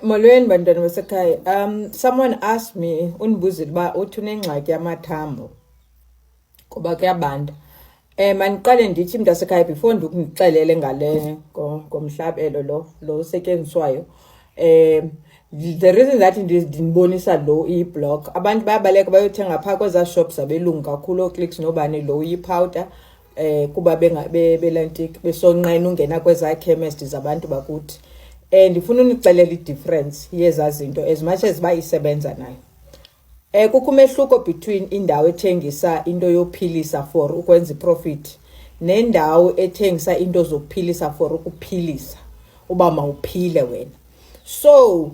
Molweni bantwana basekhaya. Someone asked me undibuzile uba uthi unengxaki yamathambo kuba kuyabanda. Mandiqale ndithi mntasekhaya before ndikunixelele ngale ngomhlabelo lo usetyenziswayo. The reason that ndinibonisa lo i-block, abantu bayabaleka bayothenga phaa kwezaa shops zabelungu kakhulu ooClicks nobani lo iyi-powder kuba belantiki besonqena ungena kwezaa chemist zabantu bakuthi. Ndifuna unixelela i-difference yezaa zinto as much as uba isebenza nayo. Kukho umehluko between indawo ethengisa into yophilisa for ukwenza i-profit nendawo ethengisa into zokuphilisa for ukuphilisa uba mawuphile wena. So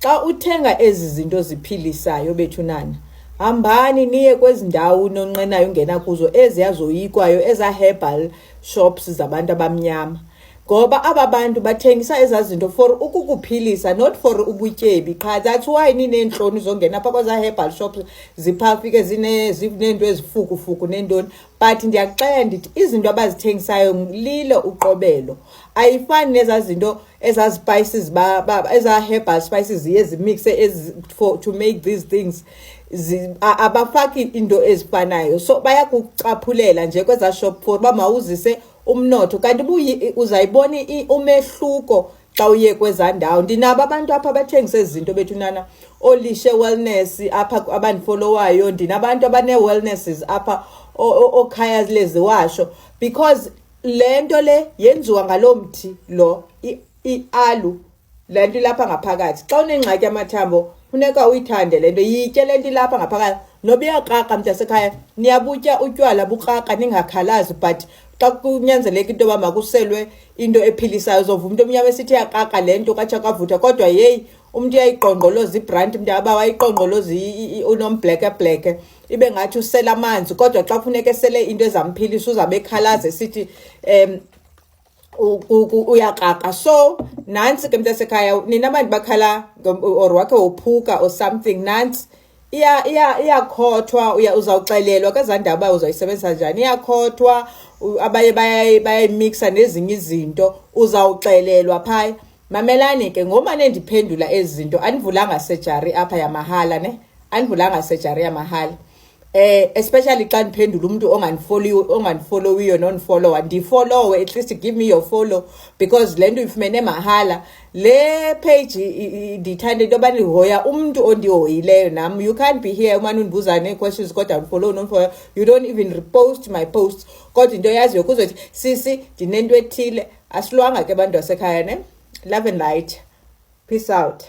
xa uthenga ezi zinto ziphilisayo bethunana, hambani niye kwezi ndawo nonqenayo ungena kuzo eziyazoyikwayo eza-herbal shops zabantu abamnyama. Ngoba aba bantu bathengisa ezaa zinto for ukukuphilisa, not for ubutyebi qha. That's why nineentloni zongena apha kwezaa herbal shops ziphaa fike zineento ezifukufuku neentoni. But ndiyakuxelela ndithi izinto abazithengisayo lilo uqobelo. Ayifani nezaa zinto ezaa spices ezaa herbal spices ziye zimixe to make these things. Abafaki into ezifanayo, so bayakucaphulela nje kwezaa shop for uba mawuzise umnotho. Kanti uzayibona umehluko xa uye kwezaa ndawo. Ndinabo abantu apha abathengisa ezi zinto bethunana, ooLishe Wellness apha abandifolowayo, ndinabantu abanee-wellnesses apha, okhaya leziwasho, because le nto le yenziwa ngaloo mthi lo i-alu, le nto ilapha ngaphakathi. Xa unengxaki yamathambo funeka uyithande le nto, yitye le nto ilapha ngaphakathi. Noba iyakraka mntasekhaya, niyabutya utywala bukraka ningakhalazi, but xa kunyanzeleka into yoba makuselwe into ephilisayo uzova umntu omnyama esithi yakraka le nto katsha kavutha, kodwa yeyi umntu uyayiqongqoloza ibranti, mntu aba wayiqongqoloza unombleke ibe ngathi usela amanzi, kodwa xa kufuneka esele into ezamphilisa uzawube ekhalaza esithi uyakraka. So nantsi ke mntasekhaya, nina abantu bakhala or wakhe wophuka or something, nantsi iyakhothwa, uzawuxelelwa kwezaa ndaba uba uzayisebenzisa njani. Iyakhothwa, abaye bayayimixa nezinye izinto, uzawuxelelwa phaya. Mamelani ke, ngomane ndiphendula ezi zinto andivulanga sejari apha yamahala ne, andivulanga sejari yamahala. Especially xa ndiphendula umuntu ongandifollowiyo non-follower, ndifollowe, at least give me your follow, because le nto uyifumene mahala. Le page ndithanda into yoba ndihoya umntu ondihoyileyo nam. You can't be here umane undibuza nee-questions kodwa undifollow non-follow, you don't even repost my posts. Kodwa into yaziyo kuzothi sisi ndinento ethile. Asilwanga ke bantu basekhaya ne. Love and light. Peace out.